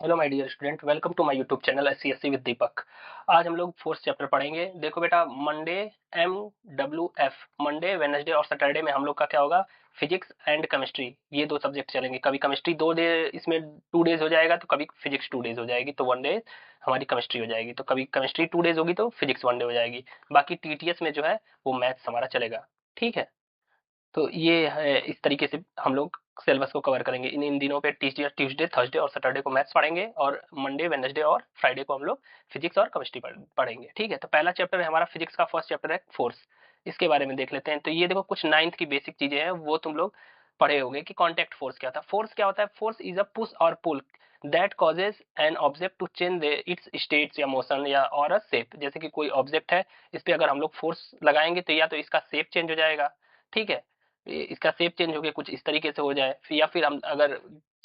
Hello my dear student, welcome to my YouTube channel SCSC with Deepak. आज हम लोग fourth chapter पढ़ेंगे। देखो बेटा, मंडे MWF, मंडे वेडनेसडे और सैटरडे में हम लोग का क्या होगा, फिजिक्स एंड केमिस्ट्री, ये दो सब्जेक्ट चलेंगे। कभी केमिस्ट्री 2 डे इसमें 2 डेज हो जाएगा, तो कभी फिजिक्स 2 डेज हो जाएगी, तो 1 डे हमारी केमिस्ट्री हो जाएगी। तो कभी केमिस्ट्री 2 डेज होगी तो फिजिक्स 1 डे हो जाएगी। बाकी टीटीएस में जो है वो मैथ्स हमारा चलेगा। ठीक है, तो ये है, इस तरीके से हम लोग सिलेबस को कवर करेंगे। इन इन दिनों पे ट्यूसडे थर्सडे और सैटरडे को मैथ्स पढ़ेंगे, और मंडे वेडनेसडे और फ्राइडे को हम लोग फिजिक्स और केमिस्ट्री पढ़ेंगे। ठीक है, तो पहला चैप्टर है हमारा फिजिक्स का, फर्स्ट चैप्टर है फोर्स। इसके बारे में देख लेते हैं। तो ये देखो, कुछ नाइन्थ की बेसिक चीजें हैं, वो तुम लोग पढ़े होंगे कि कॉन्टेक्ट फोर्स क्या था। फोर्स क्या होता है? फोर्स इज अ पुश और pull that causes an object to change its states या मोशन या और अ शेप। जैसे कि कोई ऑब्जेक्ट है, इस पे अगर हम लोग फोर्स लगाएंगे तो या तो इसका शेप चेंज हो जाएगा, ठीक है, इसका शेप चेंज हो गया, कुछ इस तरीके से हो जाए, या फिर हम अगर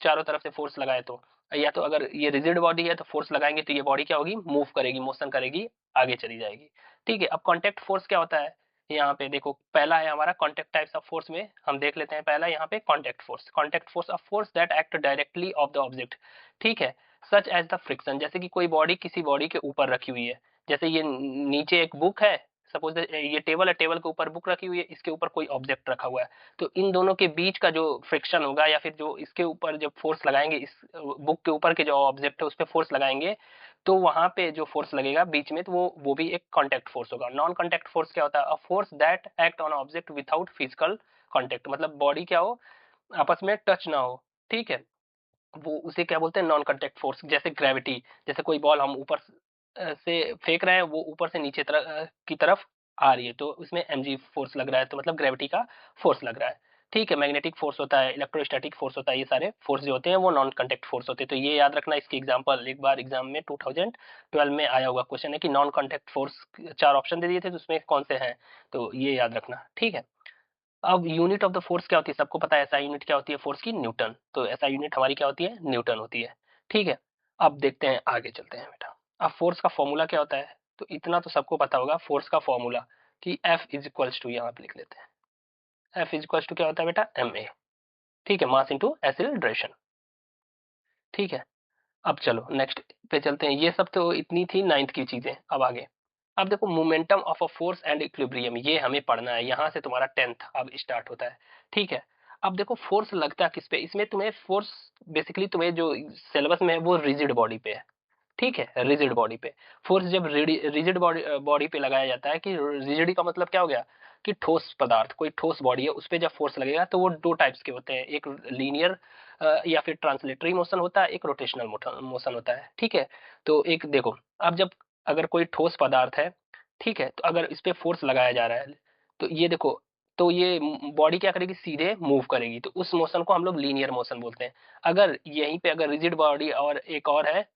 चारों तरफ से फोर्स लगाए तो, या तो अगर ये रिजिड बॉडी है तो फोर्स लगाएंगे तो ये बॉडी क्या होगी, मूव करेगी, मोशन करेगी, आगे चली जाएगी। ठीक है, अब कांटेक्ट फोर्स क्या होता है? यहाँ पे देखो, पहला है हमारा कांटेक्ट टाइप्स ऑफ फोर्स में हम देख लेते हैं। पहला यहाँ पे contact force. Contact force of force that act directly of the object. ठीक है, सच एज द फ्रिक्शन। जैसे कि कोई बॉडी किसी बॉडी के ऊपर रखी हुई है, जैसे ये नीचे एक बुक है, सपोज ये टेबल है, टेबल के ऊपर बुक रखी हुई है, इसके ऊपर कोई ऑब्जेक्ट रखा हुआ है, तो इन दोनों के बीच का जो फ्रिक्शन होगा, या फिर जो इसके ऊपर जब फोर्स लगाएंगे, इस बुक के ऊपर के जो ऑब्जेक्ट है उस पर फोर्स लगाएंगे, तो वहां पे जो फोर्स लगेगा बीच में, तो वो भी एक कांटेक्ट फोर्स होगा। नॉन कांटेक्ट फोर्स क्या होता है? A force that act on object without physical contact, मतलब बॉडी क्या हो, आपस में टच ना हो। ठीक है, वो उसे क्या बोलते हैं, नॉन कांटेक्ट फोर्स। जैसे ग्रेविटी, जैसे कोई बॉल हम ऊपर से फेंक रहे हैं, वो ऊपर से नीचे की तरफ आ रही है, तो उसमें mg फोर्स लग रहा है, तो मतलब ग्रेविटी का फोर्स लग रहा है। ठीक है, मैग्नेटिक फोर्स होता है, इलेक्ट्रोस्टैटिक फोर्स होता है, ये सारे फोर्स जो होते हैं वो नॉन कांटेक्ट फोर्स होते हैं। तो ये याद रखना। इसकी एग्जांपल एक बार एग्जाम में 2012 में आया हुआ क्वेश्चन है कि नॉन कांटेक्ट फोर्स, चार ऑप्शन दे दिए थे, तो उसमें कौन से हैं, तो ये याद रखना। ठीक है, अब यूनिट ऑफ द फोर्स क्या होती है? सबको पता है ऐसा यूनिट क्या होती है फोर्स की, न्यूटन। तो ऐसा यूनिट हमारी क्या होती है, न्यूटन होती है। ठीक है, अब देखते हैं, आगे चलते हैं बेटा। अब फोर्स का फॉर्मूला क्या होता है? तो इतना तो सबको पता होगा, फोर्स का फॉर्मूला कि F इज इक्वल्स टू, यहाँ पे लिख लेते हैं, F इज इक्वल्स टू क्या होता है बेटा, ma। ठीक है, मास इंटू एक्सीलरेशन। ठीक है, अब चलो नेक्स्ट पे चलते हैं। ये सब तो इतनी थी नाइन्थ की चीजें। अब आगे, अब देखो, momentum of a force and equilibrium, ये हमें पढ़ना है। यहाँ से तुम्हारा टेंथ अब स्टार्ट होता है। ठीक है, अब देखो फोर्स लगता है किस पे? इसमें तुम्हें फोर्स, बेसिकली तुम्हें जो सिलेबस में है वो रिजिड बॉडी पे है। ठीक है, रिजिड बॉडी पे फोर्स जब रिजिड बॉडी बॉडी पे लगाया जाता है, कि रिजिडी का मतलब क्या हो गया, कि ठोस पदार्थ, कोई ठोस बॉडी है, उस पे जब फोर्स लगेगा तो वो दो टाइप्स के होते हैं, एक लीनियर या फिर ट्रांसलेटरी मोशन होता है, एक रोटेशनल मोशन होता है। ठीक है, तो एक देखो, अब जब अगर कोई ठोस पदार्थ है, ठीक है, तो अगर इस पे फोर्स लगाया जा रहा है, तो ये देखो, तो ये बॉडी क्या करेगी, सीधे मूव करेगी, तो उस मोशन को हम लोग लीनियर मोशन बोलते हैं। अगर यहीं पे अगर रिजिड बॉडी और एक और है,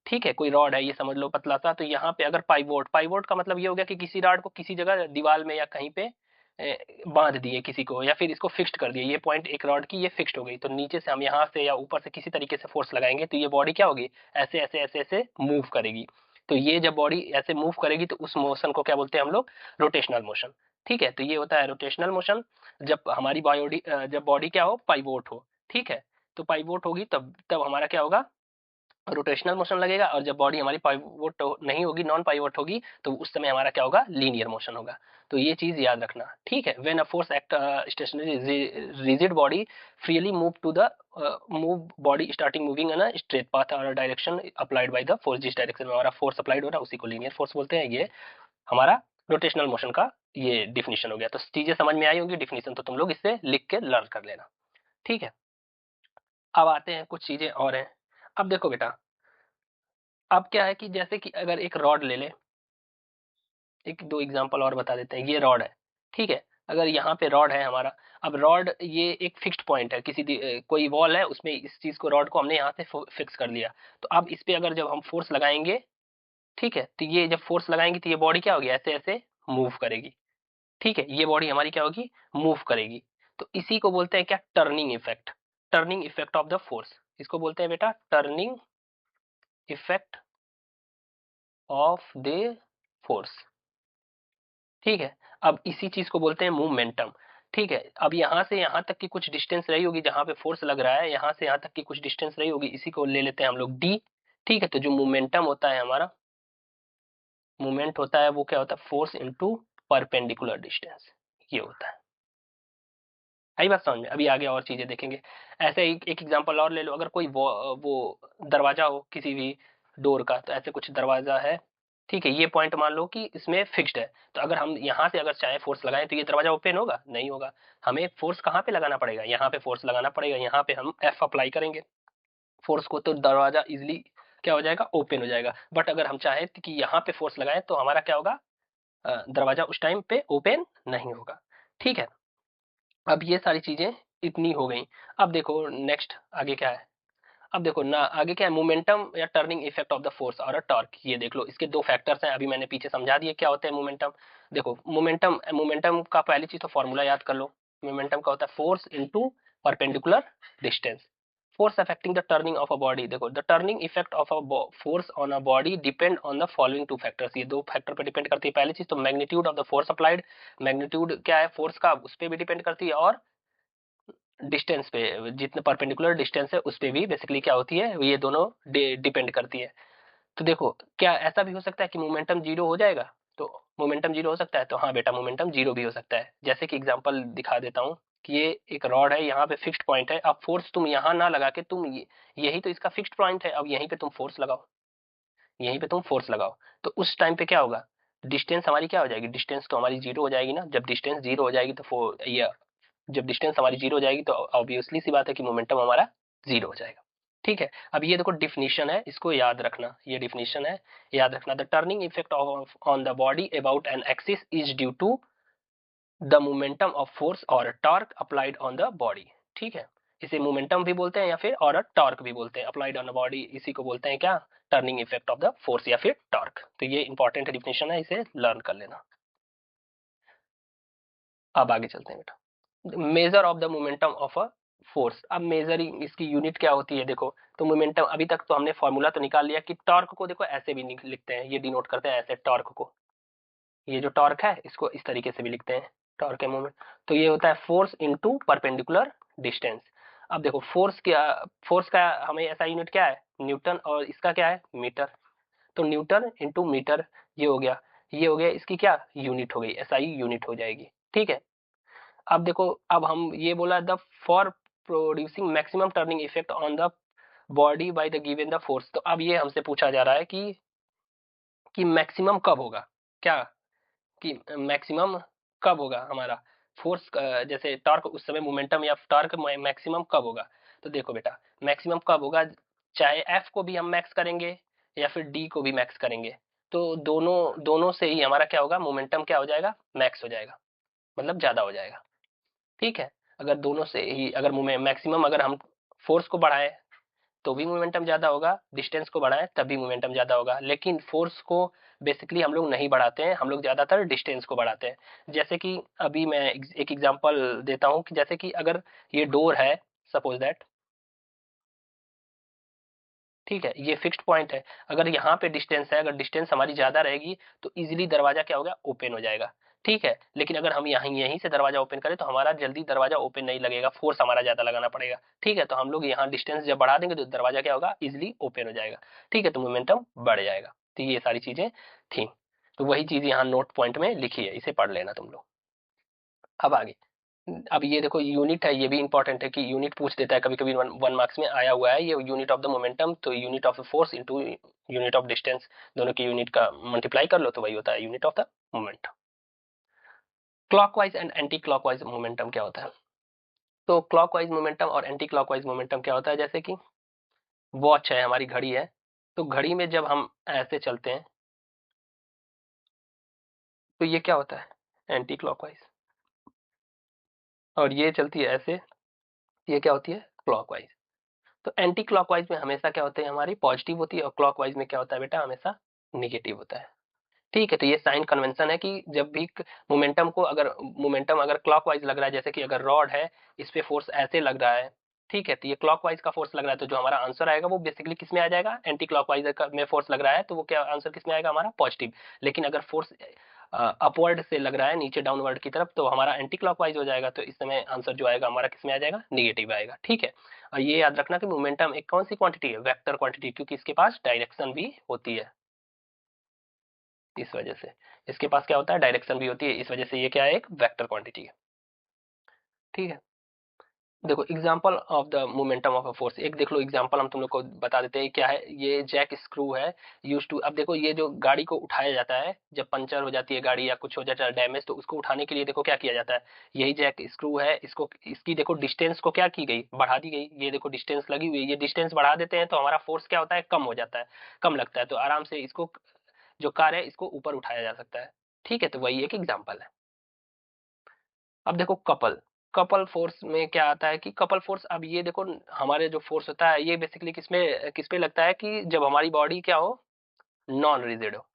ठीक है, कोई रॉड है, ये समझ लो पतला सा, तो यहाँ पे अगर पाइवोट, पाइवोट का मतलब ये हो गया कि किसी रॉड को किसी जगह दीवार में या कहीं पे बांध दिए किसी को, या फिर इसको फिक्स्ड कर दिए, ये पॉइंट एक रॉड की ये फिक्स्ड हो गई, तो नीचे से हम यहाँ से या ऊपर से किसी तरीके से फोर्स लगाएंगे, तो ये बॉडी क्या होगी, ऐसे ऐसे ऐसे ऐसे मूव करेगी। तो ये जब बॉडी ऐसे मूव करेगी तो उस मोशन को क्या बोलते हैं हम लोग, रोटेशनल मोशन। ठीक है, तो ये होता है रोटेशनल मोशन, जब हमारी बॉडी, जब बॉडी क्या हो, पाइवोट हो। ठीक है, तो पाइवोट होगी तब तब हमारा क्या होगा, रोटेशननल मोशन लगेगा, और जब बॉडी हमारी पाइवोट नहीं होगी, नॉन पाइवोट होगी, तो उस समय हमारा क्या होगा, लीनियर मोशन होगा। तो ये चीज याद रखना। ठीक है, when a force act stationary rigid body freely move to the move body starting moving in a straight path और direction applied by the force, जिस डायरेक्शन में हमारा फोर्स अप्लाइड हो रहा है उसी को लीनियर फोर्स बोलते हैं। ये हमारा रोटेशनल मोशन का ये डिफिनेशन हो गया। तो चीजें समझ में आई होंगी, डिफिनेशन तो तुम लोग इससे लिख के लर्न कर लेना। ठीक है, अब आते हैं, कुछ चीजें और हैं। अब देखो बेटा, अब क्या है कि जैसे कि अगर एक रॉड ले ले, एक दो एग्जांपल और बता देते हैं। ये रॉड है, ठीक है, अगर यहाँ पे रॉड है हमारा, अब रॉड ये एक फिक्स्ड पॉइंट है, कोई वॉल है उसमें, इस चीज को, रॉड को हमने यहाँ से फिक्स कर लिया, तो अब इस पे अगर जब हम फोर्स लगाएंगे, ठीक है, तो ये जब फोर्स लगाएंगे तो ये बॉडी क्या होगी, ऐसे ऐसे मूव करेगी। ठीक है, ये बॉडी हमारी क्या होगी, मूव करेगी। तो इसी को बोलते हैं क्या, turning effect. Turning effect of the force, इसको बोलते हैं बेटा turning effect of the force. ठीक है, अब इसी चीज को बोलते हैं मोमेंटम। ठीक है, अब यहाँ से यहाँ तक की कुछ डिस्टेंस रही होगी, जहां पे फोर्स लग रहा है, यहाँ से यहाँ तक की कुछ डिस्टेंस रही होगी, इसी को ले लेते हैं हम लोग डी। ठीक है, तो जो मोमेंटम होता है हमारा, मूवमेंट होता है वो क्या होता है, फोर्स इनटू परपेंडिकुलर डिस्टेंस, ये होता है। आई बात समझ में? अभी आगे और चीजें देखेंगे। ऐसे एक एग्जांपल और ले लो, अगर कोई वो दरवाजा हो किसी भी डोर का, तो ऐसे कुछ दरवाजा है, ठीक है, ये पॉइंट मान लो कि इसमें फिक्स्ड है, तो अगर हम यहाँ से अगर चाहे फोर्स लगाएं तो ये दरवाजा ओपन होगा? नहीं होगा। हमें फोर्स कहाँ पे लगाना पड़ेगा? यहाँ पे फोर्स लगाना पड़ेगा, यहाँ पे हम एफ अप्लाई करेंगे फोर्स को, तो दरवाजा इजिली क्या हो जाएगा, ओपन हो जाएगा। बट अगर हम चाहें कि यहाँ पे फोर्स लगाएं तो हमारा क्या होगा, दरवाजा उस टाइम पे ओपन नहीं होगा। ठीक है, अब ये सारी चीजें इतनी हो गई। अब देखो नेक्स्ट आगे क्या है। अब देखो ना आगे क्या है, मोमेंटम या turning effect of the force और अ टॉर्क। ये देख लो, इसके दो फैक्टर्स हैं, अभी मैंने पीछे समझा दिए क्या होता है मोमेंटम। देखो मोमेंटम, मोमेंटम का पहली चीज तो फॉर्मूला याद कर लो। मोमेंटम का होता है force into perpendicular distance. Force affecting the turning of a body, देखो the turning effect of a force on a body depend on the following two factors. ये दो फैक्टर पर डिपेंड करती है। पहली चीज तो magnitude of the force applied, magnitude क्या है फोर्स का, उस पर भी डिपेंड करती है, और डिस्टेंस पे, जितने परपेंडिकुलर डिस्टेंस है उस पे भी बेसिकली क्या होती है, ये दोनों डिपेंड करती है। तो देखो क्या ऐसा भी हो सकता है कि मोमेंटम जीरो हो जाएगा? तो मोमेंटम जीरो हो सकता है, तो हाँ बेटा मोमेंटम जीरो भी हो सकता है। जैसे कि एग्जांपल दिखा देता हूँ कि ये एक रॉड है, यहाँ पे फिक्स्ड पॉइंट है, अब फोर्स तुम यहाँ ना लगा के तुम यही तो इसका फिक्स्ड पॉइंट है, अब यहीं पे तुम फोर्स लगाओ, यहीं पे तुम फोर्स लगाओ, तो उस टाइम पे क्या होगा, डिस्टेंस हमारी क्या हो जाएगी, डिस्टेंस तो हमारी जीरो हो जाएगी ना। जब डिस्टेंस जीरो हो जाएगी तो ये जब डिस्टेंस हमारी जीरो हो जाएगी तो ऑब्वियसली सी बात है कि मोमेंटम हमारा जीरो हो जाएगा। ठीक है, अब ये देखो डिफिनीशन है, इसको याद रखना, ये डिफिनीशन है, याद रखना। The turning effect of on the body about an axis is due to the momentum of force और torque applied on the body. ठीक है, इसे मोमेंटम भी बोलते हैं या फिर और टॉर्क भी बोलते हैं, अप्लाइड ऑन द बॉडी, इसी को बोलते हैं क्या, turning effect of the force या फिर टॉर्क। तो ये इंपॉर्टेंट डिफिनेशन है, इसे लर्न कर लेना। अब आगे चलते हैं बेटा, measure of the momentum of a force. अब मेजरिंग इसकी यूनिट क्या होती है, देखो तो मोमेंटम, अभी तक तो हमने फॉर्मूला तो निकाल लिया कि टॉर्क को देखो ऐसे भी लिखते हैं, ये डिनोट करते हैं ऐसे टॉर्क को, ये जो टॉर्क है इसको इस तरीके से भी लिखते हैं, टॉर्क है मोमेंट। तो ये होता है फोर्स इनटू परपेंडिकुलर डिस्टेंस। अब देखो फोर्स क्या, फोर्स का हमें ऐसा यूनिट क्या है, न्यूटन, और इसका क्या है, मीटर। तो न्यूटन इंटू मीटर, ये हो गया, ये हो गया इसकी क्या यूनिट हो गई, एसआई यूनिट हो जाएगी। ठीक है, अब देखो, अब हम ये बोला the for producing maximum turning effect on the body by the given the force. तो अब ये हमसे पूछा जा रहा है कि मैक्सिमम कब होगा, क्या, कि मैक्सिमम कब होगा हमारा फोर्स, जैसे टॉर्क उस समय मोमेंटम या टॉर्क मैक्सिमम कब होगा। तो देखो बेटा मैक्सिमम कब होगा, चाहे एफ को भी हम मैक्स करेंगे या फिर डी को भी मैक्स करेंगे, तो दोनों दोनों से ही हमारा क्या होगा, मोमेंटम क्या हो जाएगा, मैक्स हो जाएगा, मतलब ज्यादा हो जाएगा। ठीक है, अगर दोनों से ही अगर मैक्सिमम अगर हम फोर्स को बढ़ाएं तो भी मोमेंटम ज्यादा होगा, डिस्टेंस को बढ़ाएं तब भी मोमेंटम ज्यादा होगा, लेकिन फोर्स को बेसिकली हम लोग नहीं बढ़ाते हैं, हम लोग ज्यादातर डिस्टेंस को बढ़ाते हैं। जैसे कि अभी मैं एक एग्जांपल देता हूं कि जैसे कि अगर ये डोर है, सपोज दैट, ठीक है, ये फिक्स्ड पॉइंट है, अगर यहाँ पे डिस्टेंस है, अगर डिस्टेंस हमारी ज्यादा रहेगी तो इजीली दरवाजा क्या होगा, ओपन हो जाएगा। ठीक है, लेकिन अगर हम यहीं यहीं से दरवाजा ओपन करें तो हमारा जल्दी दरवाजा ओपन नहीं लगेगा, फोर्स हमारा ज्यादा लगाना पड़ेगा। ठीक है, तो हम लोग यहाँ डिस्टेंस जब बढ़ा देंगे तो दरवाजा क्या होगा, इजिली ओपन हो जाएगा। ठीक है, तो मोमेंटम बढ़ जाएगा। तो ये सारी चीजें थी, तो वही चीज यहाँ नोट पॉइंट में लिखी है, इसे पढ़ लेना तुम लोग। अब आगे, अब ये देखो यूनिट है, ये भी इंपॉर्टेंट है कि यूनिट पूछ देता है कभी कभी, वन मार्क्स में आया हुआ है ये यूनिट ऑफ द मोमेंटम, तो unit of the force into unit of distance, दोनों की यूनिट का मल्टीप्लाई कर लो तो वही होता है unit of the moment. Clockwise and anti clockwise momentum क्या होता है, तो क्लॉकवाइज मोमेंटम और एंटी क्लॉकवाइज मोमेंटम क्या होता है, जैसे कि वॉच है, हमारी घड़ी है, तो घड़ी में जब हम ऐसे चलते हैं तो ये क्या होता है, एंटी क्लॉकवाइज, और ये चलती है ऐसे, ये क्या होती है, क्लॉकवाइज। तो एंटी क्लॉकवाइज में हमेशा क्या होते हैं, हमारी पॉजिटिव होती है, और क्लॉकवाइज में क्या होता है बेटा, हमेशा निगेटिव होता है। ठीक है, तो ये साइन कन्वेंशन है कि जब भी मोमेंटम अगर क्लॉकवाइज लग रहा है, जैसे कि अगर रॉड है, इस पे फोर्स ऐसे लग रहा है, ठीक है, तो ये क्लॉकवाइज का फोर्स लग रहा है, तो जो हमारा आंसर आएगा वो बेसिकली किस में आ जाएगा, एंटी क्लॉकवाइज में फोर्स लग रहा है तो वो क्या आंसर किस में आएगा, हमारा पॉजिटिव। लेकिन अगर फोर्स अपवर्ड से लग रहा है नीचे डाउनवर्ड की तरफ, तो हमारा एंटी क्लॉकवाइज हो जाएगा। तो इस समय आंसर जो आएगा हमारा किसमें आ जाएगा, निगेटिव आएगा। ठीक है, और ये याद रखना कि मोमेंटम एक कौन सी क्वांटिटी है, वेक्टर क्वांटिटी, क्योंकि इसके पास डायरेक्शन भी होती है। इस वजह से इसके पास क्या होता है, डायरेक्शन भी होती है, इस वजह से ये क्या है, एक वेक्टर क्वांटिटी है। ठीक है, देखो example of the momentum of a force, एक देख लो एग्जांपल हम तुम लोग को बता देते हैं क्या है। ये जैक स्क्रू है यूज टू, अब देखो ये जो गाड़ी को उठाया जाता है, जब पंचर हो जाती है गाड़ी या कुछ हो जाता है डैमेज, तो उसको उठाने के लिए देखो क्या किया जाता है, यही जैक स्क्रू है, इसको इसकी देखो डिस्टेंस को क्या की गई, बढ़ा दी गई। ये देखो डिस्टेंस लगी हुई है, ये डिस्टेंस बढ़ा देते हैं तो हमारा फोर्स क्या होता है, कम हो जाता है, कम लगता है, तो आराम से इसको जो कार है इसको ऊपर उठाया जा सकता है। ठीक है, तो वही एक एग्जाम्पल है। अब देखो कपल, कपल फोर्स में क्या आता है कि कपल फोर्स, अब ये देखो हमारे जो फोर्स होता है ये बेसिकली किसमें किस पे लगता है कि जब हमारी बॉडी क्या हो, नॉन रिजिड हो,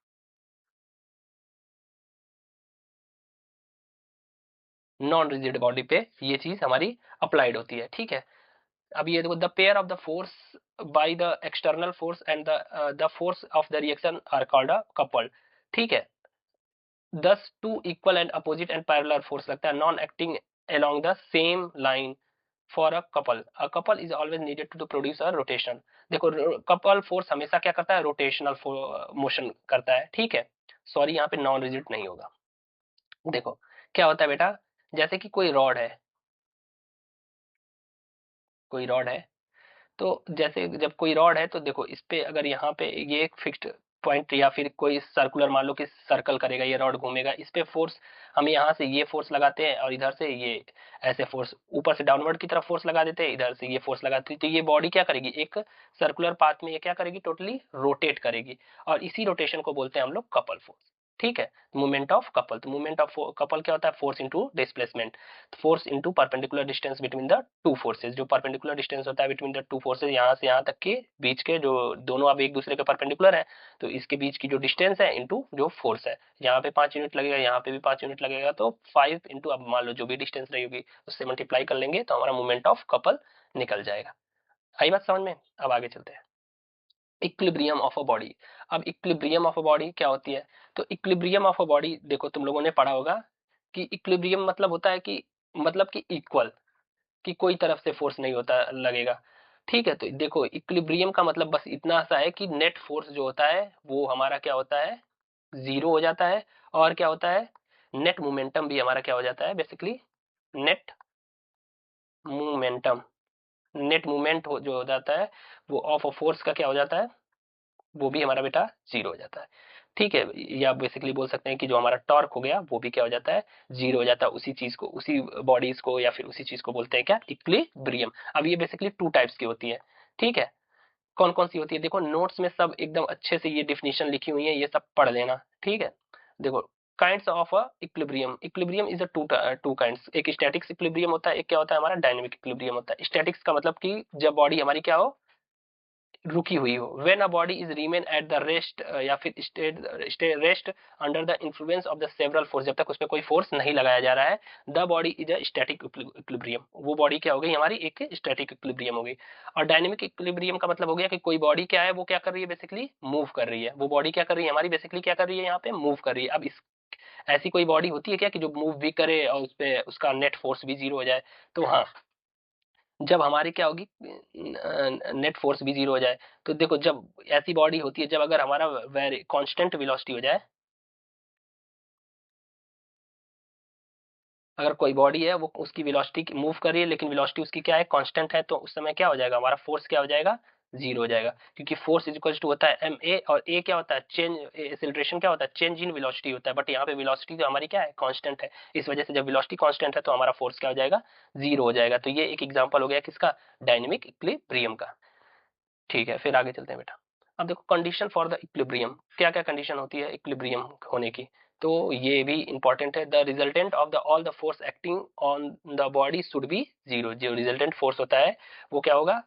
नॉन रिजिड बॉडी पे ये चीज हमारी अप्लाइड होती है। ठीक है, अब ये देखो the pair of the force by the external force and the force of the reaction are called a couple. ठीक है, thus two equal and opposite and parallel force लगता है non acting along the same line for a couple. A couple is always needed to produce a rotation. देखो couple force हमेशा क्या करता है, rotational motion करता है। ठीक है, सॉरी यहाँ पे नॉन रिजिड नहीं होगा। देखो क्या होता है बेटा, जैसे कि कोई रॉड है, कोई रॉड है, तो जैसे जब कोई रॉड है तो देखो इस पे अगर यहाँ पे ये एक फिक्स्ड पॉइंट या फिर कोई सर्कुलर मान लो कि सर्कल करेगा, ये रॉड घूमेगा, इस पे फोर्स हम यहाँ से ये फोर्स लगाते हैं और इधर से ये ऐसे फोर्स ऊपर से डाउनवर्ड की तरफ फोर्स लगा देते हैं, इधर से ये फोर्स लगाते हैं, तो ये बॉडी क्या करेगी, एक सर्कुलर पाथ में ये क्या करेगी, टोटली रोटेट करेगी, और इसी रोटेशन को बोलते हैं हम लोग कपल फोर्स। ठीक है, मूवमेंट ऑफ कपल, तो मूवमेंट ऑफ कपल क्या होता है, force into displacement, force into perpendicular distance between the two forces, जो परपेंडिकुलर डिस्टेंस होता है बिटवीन द टू फोर्सेज, यहाँ से यहाँ तक के बीच के जो दोनों अब एक दूसरे के परपेंडिकुलर है, तो इसके बीच की जो डिस्टेंस है इंटू जो फोर्स है, यहाँ पे 5 यूनिट लगेगा, यहाँ पे भी 5 यूनिट लगेगा, तो 5 इंटू अब मान लो जो भी डिस्टेंस रहेगी उससे मल्टीप्लाई कर लेंगे तो हमारा मूवमेंट ऑफ कपल निकल जाएगा। आई बात समझ में, अब आगे चलते हैं। इक्विलिब्रियम ऑफ अ बॉडी, अब इक्विलिब्रियम ऑफ अ बॉडी क्या होती है, तो इक्विलिब्रियम ऑफ अ बॉडी देखो तुम लोगों ने पढ़ा होगा कि इक्विलिब्रियम मतलब होता है कि मतलब कि इक्वल, कि कोई तरफ से फोर्स नहीं होता लगेगा। ठीक है, तो देखो इक्विलिब्रियम का मतलब बस इतना सा है कि नेट फोर्स जो होता है वो हमारा क्या होता है, जीरो हो जाता है, और क्या होता है, नेट मोमेंटम भी हमारा क्या हो जाता है, basically net momentum, net movement जो हो जाता है वो ऑफ फोर्स का क्या हो जाता है, वो भी हमारा बेटा जीरो हो जाता है। ठीक है, या बेसिकली बोल सकते हैं कि जो हमारा टॉर्क हो गया वो भी क्या हो जाता है, जीरो हो जाता है, उसी चीज को, उसी बॉडीज को या फिर उसी चीज को बोलते हैं क्या, इक्विलिब्रियम। अब ये बेसिकली टू टाइप्स की होती है। ठीक है, कौन कौन सी होती है, देखो नोट्स में सब एकदम अच्छे से ये डिफिनेशन लिखी हुई है, ये सब पढ़ लेना। ठीक है, देखो kinds of a equilibrium, equilibrium is a two kinds, एक स्टैटिक्स इक्विलिब्रियम होता है, एक क्या होता है हमारा डायनेमिक इक्विलिब्रियम होता है। स्टैटिक्स का मतलब कि जब बॉडी हमारी क्या हो, रुकी हुई हो, when a body is remain at the rest या फिर stay rest under the influence of the several force, जब तक उस पर कोई फोर्स नहीं लगाया जा रहा है, the body is a static equilibrium, वो बॉडी क्या हो गई हमारी, एक स्टैटिक इक्विलिब्रियम हो गई। और डायनेमिक इक्विलिब्रियम का मतलब हो गया कि कोई बॉडी क्या है, वो क्या कर रही है, बेसिकली मूव कर रही है, वो बॉडी क्या कर रही है हमारी, बेसिकली क्या कर रही है, यहाँ पे मूव कर रही है। अब इस ऐसी कोई बॉडी होती है क्या कि जो मूव भी करे और उस पे उसका नेट फोर्स भी जीरो हो जाए, तो हाँ, जब हमारी क्या होगी, नेट फोर्स भी जीरो हो जाए, तो देखो जब ऐसी बॉडी होती है, जब अगर हमारा वेरी कांस्टेंट वेलोसिटी हो जाए, अगर कोई बॉडी है वो उसकी वेलोसिटी मूव कर रही है लेकिन वेलोसिटी उसकी क्या है, कांस्टेंट है, तो उस समय क्या हो जाएगा, हमारा फोर्स क्या हो जाएगा, जीरो हो जाएगा, क्योंकि फोर्स इज इक्वल टू होता है एम ए, और ए क्या होता है, चेंज एक्सीलरेशन क्या होता है, चेंज इन वेलोसिटी होता है, बट यहाँ पे वेलोसिटी तो हमारी क्या है, कांस्टेंट है, इस वजह से जब वेलोसिटी कांस्टेंट है तो हमारा फोर्स क्या हो जाएगा, जीरो हो जाएगा। तो ये एक एग्जांपल हो गया किसका, डायनेमिक इक्विलिब्रियम का। ठीक है, फिर आगे चलते हैं बेटा। अब देखो कंडीशन फॉर द इक्विलिब्रियम, क्या क्या कंडीशन होती है इक्विलिब्रियम होने की, तो ये भी इंपॉर्टेंट है। The resultant of the all the force acting on the body should be zero, जो रिजल्टेंट फोर्स होता है वो क्या होगा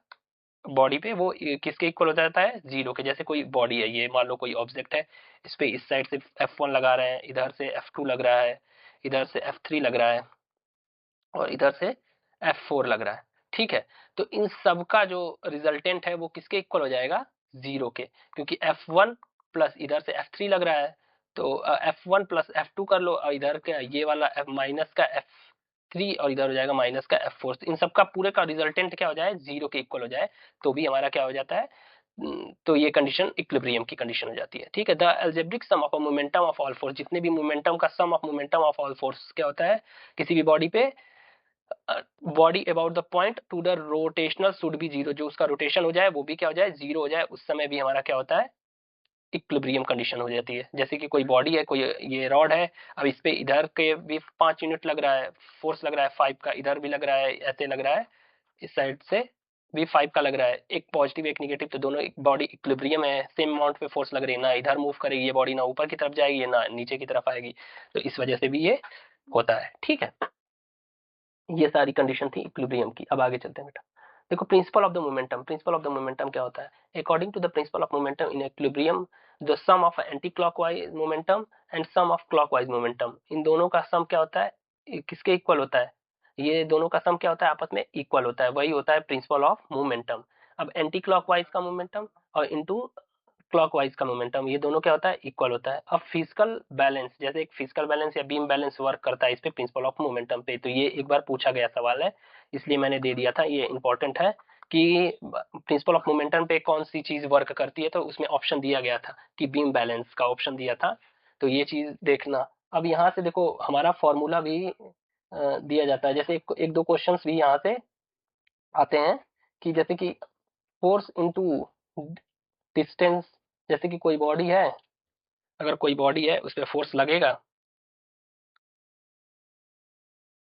बॉडी पे, वो किसके इक्वल हो जाता है, जीरो के। जैसे कोई बॉडी है, ये मान लो कोई ऑब्जेक्ट है, इस पे इस साइड से F1 लगा रहे हैं, इधर से F2 लग रहा है, इधर से F3 लग रहा है, और इधर से F4 लग रहा है। ठीक है, तो इन सब का जो रिजल्टेंट है वो किसके इक्वल हो जाएगा, जीरो के, क्योंकि F1 प्लस इधर से F3 लग रहा है, तो F1 प्लस F2 कर लो, और इधर का ये वाला माइनस का F3, और इधर हो जाएगा माइनस का F4। इन सबका पूरे का रिजल्टेंट क्या हो जाए, जीरो के इक्वल हो जाए, तो भी हमारा क्या हो जाता है, तो ये कंडीशन इक्विलिब्रियम की कंडीशन हो जाती है। ठीक है, the algebraic sum of momentum of all force, जितने भी मोमेंटम का sum of momentum of all force क्या होता है किसी भी बॉडी पे, body about the point to the rotational should be zero, जो उसका रोटेशन हो जाए वो भी क्या हो जाए, जीरो हो जाए, उस समय भी हमारा क्या होता है, इक्विलिब्रियम कंडीशन हो जाती है। जैसे कि कोई बॉडी है, कोई ये रॉड है, अब इस पे इधर के भी 5 यूनिट लग रहा है, फोर्स लग रहा है 5 का, इधर भी लग रहा है, ऐसे लग रहा है, इस साइड से भी 5 का लग रहा है, एक पॉजिटिव एक निगेटिव, तो दोनों बॉडी इक्विलिब्रियम है, सेम अमाउंट पे फोर्स लग रही है, ना इधर मूव करेगी ये बॉडी, ना ऊपर की तरफ जाएगी, ना नीचे की तरफ आएगी, तो इस वजह से भी ये होता है। ठीक है, ये सारी कंडीशन थी इक्विलिब्रियम की। अब आगे चलते हैं बेटा, देखो principle of the momentum. Principle of the momentum क्या होता है, according to the principle of momentum in equilibrium the sum of anti clockwise momentum and sum of clockwise momentum, इन दोनों का सम क्या होता है, किसके इक्वल होता है, ये दोनों का सम क्या होता है, आपस में इक्वल होता है, वही होता है प्रिंसिपल ऑफ मोमेंटम। अब एंटी क्लॉकवाइज का मोमेंटम और इनटू क्लॉकवाइज का मोमेंटम, ये दोनों क्या होता है, इक्वल होता है। अब फिजिकल बैलेंस, जैसे एक फिजिकल बैलेंस या बीम बैलेंस वर्क करता है इस पे प्रिंसिपल ऑफ मोमेंटम पे, तो ये एक बार पूछा गया सवाल है, इसलिए मैंने दे दिया था, ये इंपॉर्टेंट है कि प्रिंसिपल ऑफ मोमेंटम पे कौन सी चीज वर्क करती है, तो उसमें ऑप्शन दिया गया था कि बीम बैलेंस का ऑप्शन दिया था, तो ये चीज देखना। अब यहाँ से देखो हमारा फॉर्मूला भी दिया जाता है, जैसे एक दो क्वेश्चंस भी यहाँ से आते हैं, कि जैसे कि फोर्स इनटू डिस्टेंस, जैसे कि कोई बॉडी है, अगर कोई बॉडी है उस पर फोर्स लगेगा,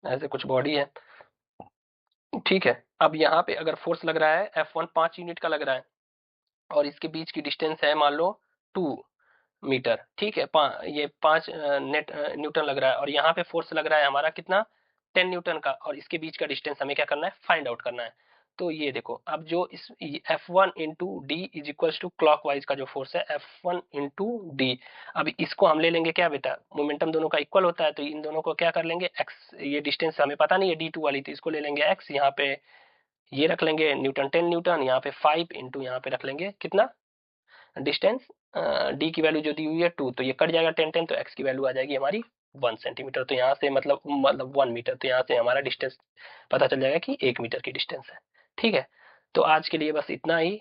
ऐसे कुछ बॉडी है, ठीक है, अब यहाँ पे अगर फोर्स लग रहा है F1 5 यूनिट का लग रहा है, और इसके बीच की डिस्टेंस है मान लो 2 मीटर, ठीक है, ये 5 नेट न्यूटन लग रहा है, और यहाँ पे फोर्स लग रहा है हमारा कितना, 10 न्यूटन का, और इसके बीच का डिस्टेंस हमें क्या करना है, फाइंड आउट करना है। तो ये देखो, अब जो इस F1 into d is equals to clockwise का जो फोर्स है F1 इंटू डी, अब इसको हम ले लेंगे क्या बेटा, मोमेंटम दोनों का इक्वल होता है, तो इन दोनों को क्या कर लेंगे x, ये डिस्टेंस हमें पता नहीं है D2 वाली, तो इसको ले लेंगे x, यहाँ पे ये रख लेंगे न्यूटन 10 न्यूटन, यहाँ पे 5 इंटू यहाँ पे रख लेंगे कितना डिस्टेंस, डी की वैल्यू जो दी हुई है 2, तो ये कट जाएगा 10 10, तो एक्स की वैल्यू आ जाएगी हमारी 1 सेंटीमीटर, तो यहाँ से मतलब 1 मीटर, तो यहाँ से हमारा डिस्टेंस पता चल जाएगा कि 1 मीटर की डिस्टेंस है। ठीक है, तो आज के लिए बस इतना ही,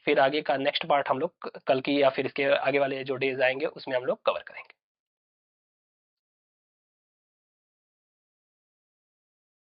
फिर आगे का नेक्स्ट पार्ट हम लोग कल की या फिर इसके आगे वाले जो डेज आएंगे उसमें हम लोग कवर करेंगे।